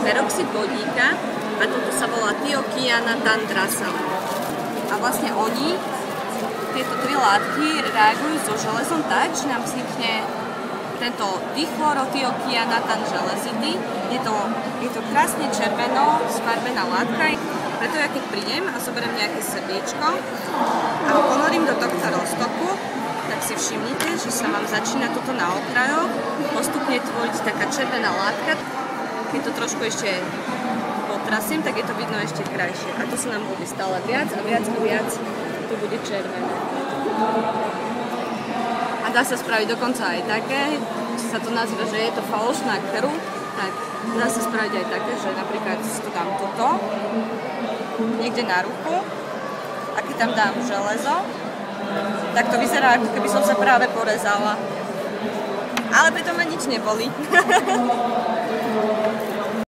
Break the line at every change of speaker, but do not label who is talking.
peroxid vodíka a toto sa volá thiocyanathandrasa. A vlastne oni, tieto tri látky, reagujú so železom tak, že nám vznikne tento dichlorothiocyanatan železity. Je to krásne červeno sfarbená látka. Preto ja keď prídem a zoberiem nejaké srdiečko a ho ponorím do tohto roztoku, tak si všimnite, že sa vám začína toto na okrajoch postupne tvoriť taká červená látka. Keď to trošku ešte potrasím, tak je to vidno ešte krajšie. A to sa nám bude stále viac a viac a viac, to bude červené. A dá sa spraviť dokonca aj také, čo sa to nazýva, že je to falošná krv, tak dá sa spraviť aj také, že napríklad si to dám toto, niekde na ruku a keď tam dám železo, tak to vyzerá, ako keby som sa práve porezala. Ale pritom ma nič neboli.